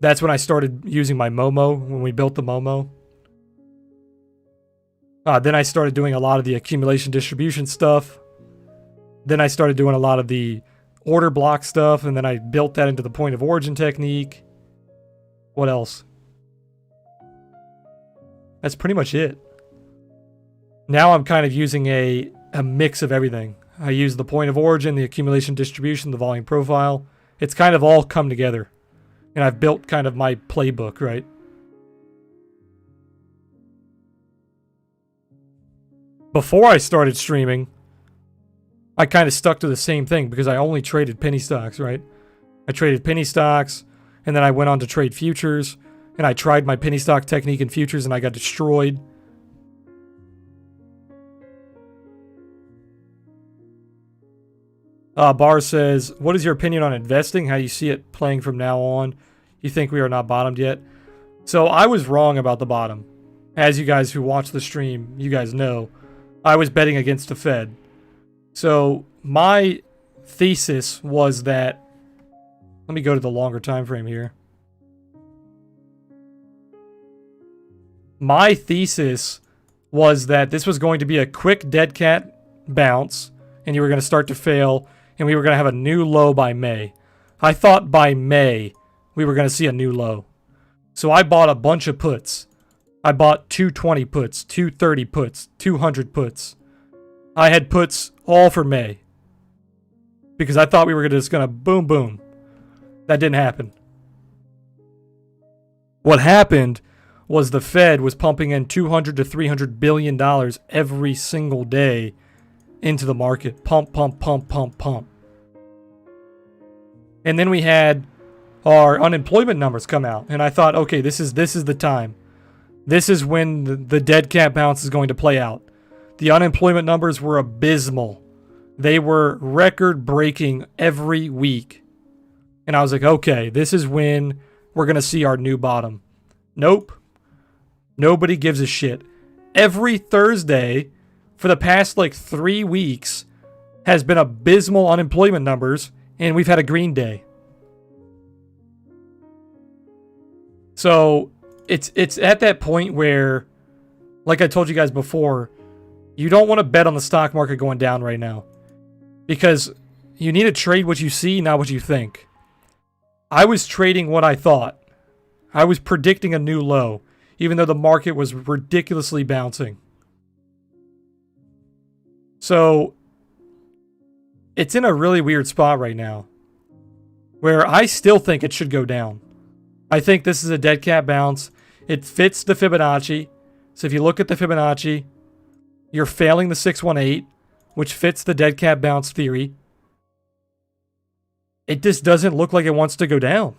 That's when I started using my Momo, when we built the Momo. Then I started doing a lot of the accumulation distribution stuff. Then I started doing a lot of the order block stuff, and then I built that into the point of origin technique. What else? That's pretty much it. Now I'm kind of using a mix of everything. I use the point of origin, the accumulation distribution, the volume profile. It's kind of all come together. And I've built kind of my playbook, right? Before I started streaming, I kind of stuck to the same thing because I only traded penny stocks, right? I traded penny stocks, and then I went on to trade futures, and I tried my penny stock technique in futures, and I got destroyed. Bar says, what is your opinion on investing? How you see it playing from now on? You think we are not bottomed yet? So I was wrong about the bottom. As you guys who watch the stream, you guys know, I was betting against the Fed. So my thesis was that, let me go to the longer time frame here. My thesis was that this was going to be a quick dead cat bounce, and you were going to start to fail, and we were going to have a new low by May. I thought by May we were going to see a new low. So I bought a bunch of puts. I bought 220 puts, 230 puts, 200 puts. I had puts all for May. Because I thought we were just going to boom, boom. That didn't happen. What happened was the Fed was pumping in $200 to $300 billion every single day into the market. Pump, pump, pump, pump, pump. And then we had our unemployment numbers come out. And I thought, okay, this is the time. This is when the dead cat bounce is going to play out. The unemployment numbers were abysmal. They were record-breaking every week. And I was like, okay, this is when we're going to see our new bottom. Nope. Nobody gives a shit. Every Thursday for the past 3 weeks has been abysmal unemployment numbers, and we've had a green day. So it's at that point where, like I told you guys before, you don't want to bet on the stock market going down right now. Because you need to trade what you see, not what you think. I was trading what I thought. I was predicting a new low, even though the market was ridiculously bouncing. So it's in a really weird spot right now, where I still think it should go down. I think this is a dead cat bounce. It fits the Fibonacci. So if you look at the Fibonacci, you're failing the 618, which fits the dead cat bounce theory. It just doesn't look like it wants to go down.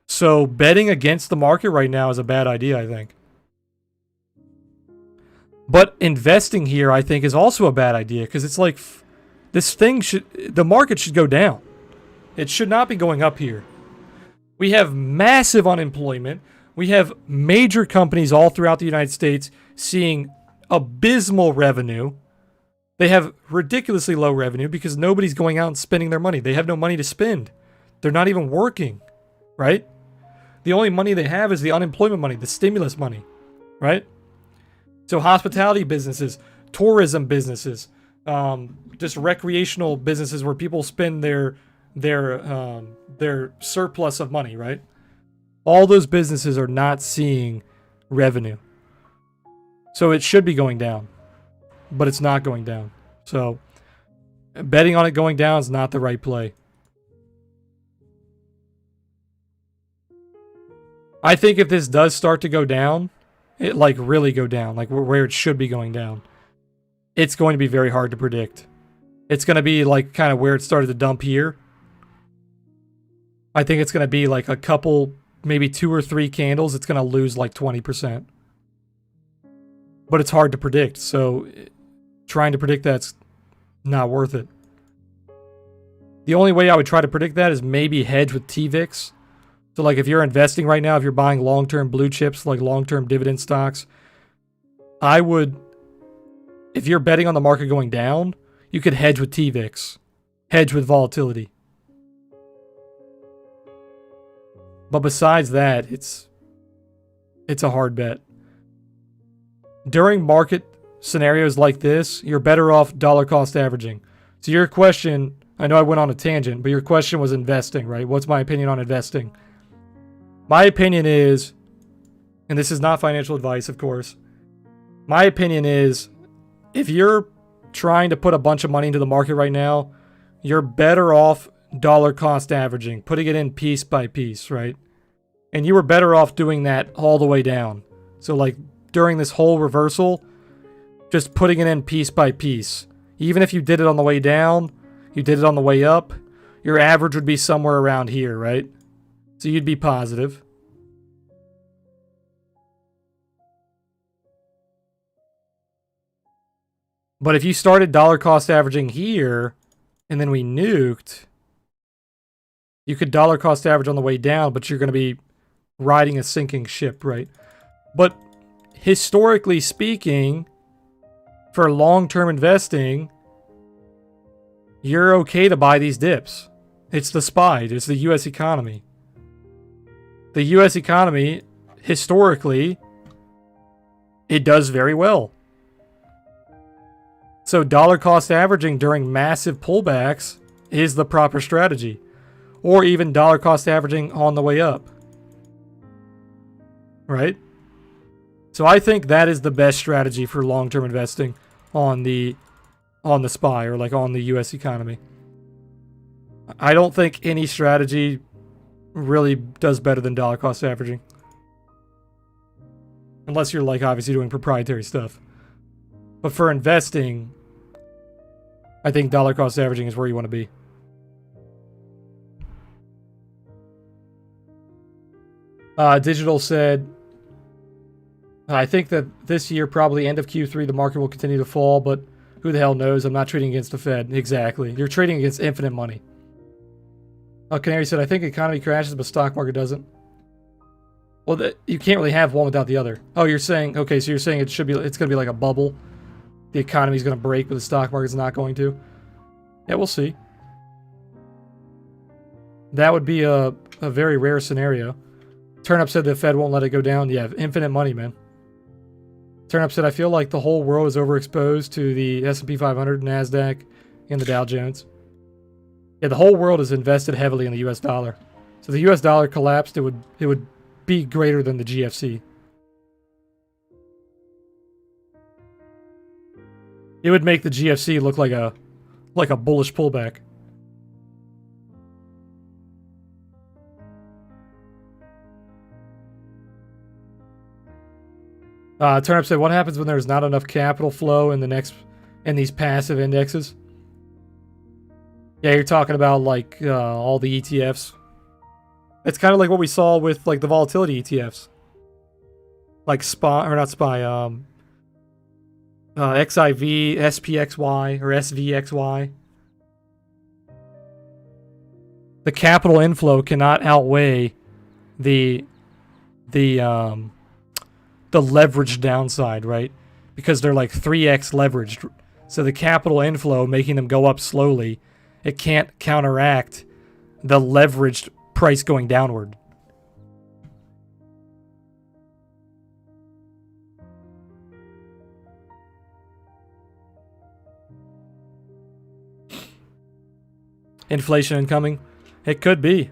So betting against the market right now is a bad idea, I think. But investing here, I think, is also a bad idea, because it's like the market should go down. It should not be going up here. We have massive unemployment. We have major companies all throughout the United States seeing abysmal revenue. They have ridiculously low revenue because nobody's going out and spending their money. They have no money to spend. They're not even working, right? The only money they have is the unemployment money, the stimulus money, right? So hospitality businesses, tourism businesses, just recreational businesses where people spend their surplus of money, right? All those businesses are not seeing revenue. So it should be going down, but it's not going down. So betting on it going down is not the right play. I think if this does start to go down, it like really go down, like where it should be going down, it's going to be very hard to predict. It's going to be like kind of where it started to dump here. I think it's going to be like a couple, maybe 2 or 3 candles. It's going to lose like 20%. But it's hard to predict, so trying to predict that's not worth it. The only way I would try to predict that is maybe hedge with TVIX. So like if you're investing right now, if you're buying long-term blue chips, like long-term dividend stocks, I would, if you're betting on the market going down, you could hedge with TVIX. Hedge with volatility. But besides that, it's a hard bet. During market scenarios like this, you're better off dollar cost averaging. So your question, I know I went on a tangent, but your question was investing, right? What's my opinion on investing? My opinion is, and this is not financial advice, of course. My opinion is, if you're trying to put a bunch of money into the market right now, you're better off dollar cost averaging, putting it in piece by piece, right? And you were better off doing that all the way down. So like during this whole reversal, just putting it in piece by piece. Even if you did it on the way down, you did it on the way up, your average would be somewhere around here, right? So you'd be positive. But if you started dollar cost averaging here, and then we nuked, you could dollar cost average on the way down, but you're going to be riding a sinking ship, right? But historically speaking, for long-term investing, you're okay to buy these dips. It's the SPY. It's the U.S. economy. The U.S. economy, historically, it does very well. So dollar cost averaging during massive pullbacks is the proper strategy. Or even dollar cost averaging on the way up. Right? So I think that is the best strategy for long-term investing on the SPY or like on the U.S. economy. I don't think any strategy really does better than dollar cost averaging. Unless you're like obviously doing proprietary stuff. But for investing, I think dollar cost averaging is where you want to be. Digital said, I think that this year, probably end of Q3, the market will continue to fall, but who the hell knows? I'm not trading against the Fed. Exactly. You're trading against infinite money. Canary said, I think the economy crashes, but stock market doesn't. Well, you can't really have one without the other. Oh, you're saying, okay, so you're saying it's going to be like a bubble. The economy's going to break, but the stock market's not going to. Yeah, we'll see. That would be a very rare scenario. Turnup said the Fed won't let it go down. Yeah, infinite money, man. Turnup said, I feel like the whole world is overexposed to the S&P 500, NASDAQ, and the Dow Jones. Yeah, the whole world is invested heavily in the US dollar. So if the US dollar collapsed, it would be greater than the GFC. It would make the GFC look like a bullish pullback. Turnip said, what happens when there's not enough capital flow in these passive indexes? Yeah, you're talking about like all the ETFs. It's kind of like what we saw with like the volatility ETFs. Like SPY, or not SPY, XIV, SPXY, or SVXY. The capital inflow cannot outweigh the the leveraged downside, right? Because they're like 3x leveraged. So the capital inflow making them go up slowly, it can't counteract the leveraged price going downward. Inflation incoming? It could be.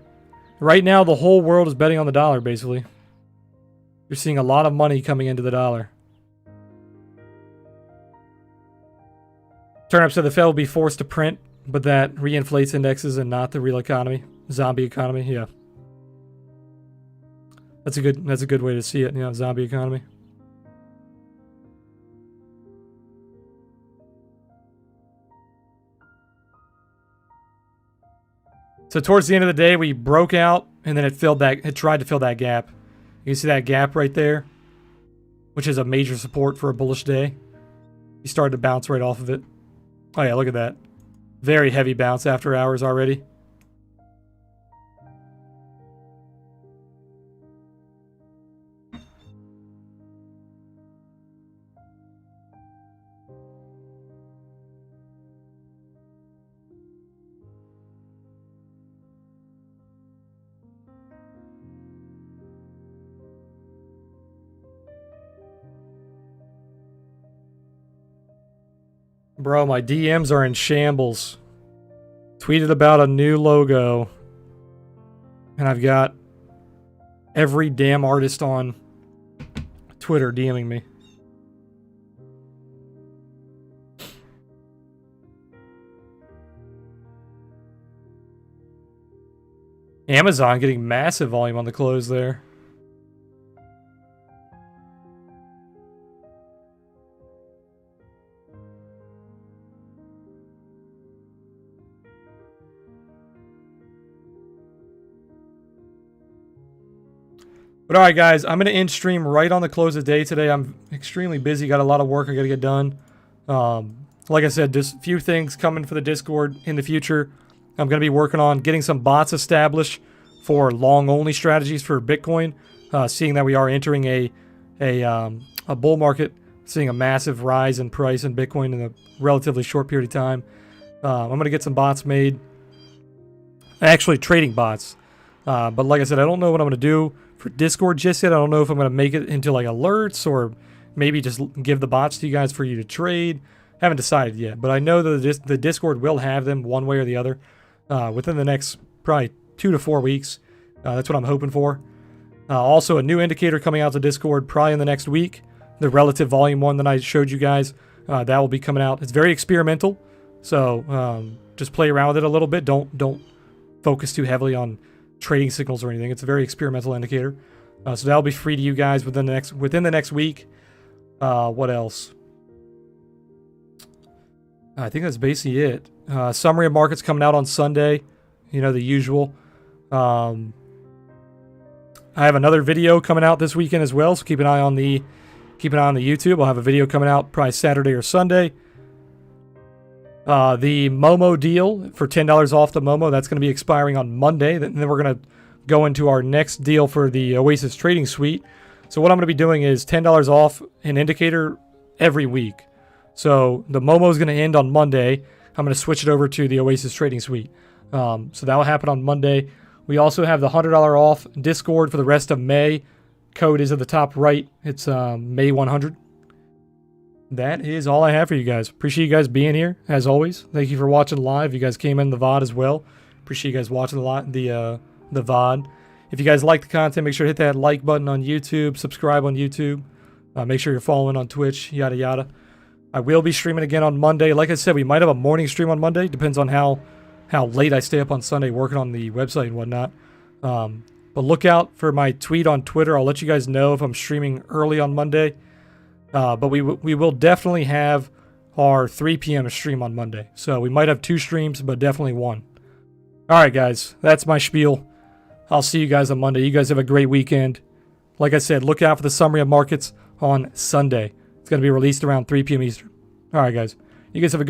Right now, the whole world is betting on the dollar, basically. You're seeing a lot of money coming into the dollar. Turnip said the Fed will be forced to print, but that reinflates indexes and not the real economy. Zombie economy, yeah. That's a good way to see it, yeah, zombie economy. So towards the end of the day, we broke out, and then it tried to fill that gap. You can see that gap right there, which is a major support for a bullish day. You started to bounce right off of it. Oh yeah, look at that. Very heavy bounce after hours already. Bro, my DMs are in shambles. Tweeted about a new logo. And I've got every damn artist on Twitter DMing me. Amazon getting massive volume on the close there. But alright guys, I'm going to end stream right on the close of the day today. I'm extremely busy, got a lot of work I got to get done. Like I said, just a few things coming for the Discord in the future. I'm going to be working on getting some bots established for long-only strategies for Bitcoin. Seeing that we are entering a bull market, seeing a massive rise in price in Bitcoin in a relatively short period of time. I'm going to get some bots made. Actually, trading bots. But like I said, I don't know what I'm going to do for Discord just yet. I don't know if I'm going to make it into like alerts or maybe just give the bots to you guys for you to trade. Haven't decided yet, but I know that the Discord will have them one way or the other within the next probably 2 to 4 weeks. That's what I'm hoping for. Also, a new indicator coming out to Discord probably in the next week. The relative volume one that I showed you guys, that will be coming out. It's very experimental, so just play around with it a little bit. Don't focus too heavily on trading signals or anything. It's a very experimental indicator. So that'll be free to you guys within the next week. What else? I think that's basically it. Summary of markets coming out on Sunday. You know, the usual. I have another video coming out this weekend as well, so keep an eye on the YouTube. I'll have a video coming out probably Saturday or Sunday. The Momo deal for $10 off the Momo, that's going to be expiring on Monday. Then we're going to go into our next deal for the Oasis Trading Suite. So what I'm going to be doing is $10 off an indicator every week. So the Momo is going to end on Monday. I'm going to switch it over to the Oasis Trading Suite. So that will happen on Monday. We also have the $100 off Discord for the rest of May. Code is at the top right. It's May 100. That is all I have for you guys. Appreciate you guys being here, as always. Thank you for watching live. You guys came in the VOD as well. Appreciate you guys watching the VOD. If you guys like the content, make sure to hit that like button on YouTube. Subscribe on YouTube. Make sure you're following on Twitch, yada yada. I will be streaming again on Monday. Like I said, we might have a morning stream on Monday. Depends on how late I stay up on Sunday working on the website and whatnot. But look out for my tweet on Twitter. I'll let you guys know if I'm streaming early on Monday. But we will definitely have our 3 p.m. stream on Monday. So we might have 2 streams, but definitely 1. Alright guys, that's my spiel. I'll see you guys on Monday. You guys have a great weekend. Like I said, look out for the summary of markets on Sunday. It's going to be released around 3 p.m. Eastern. Alright guys, you guys have a good weekend.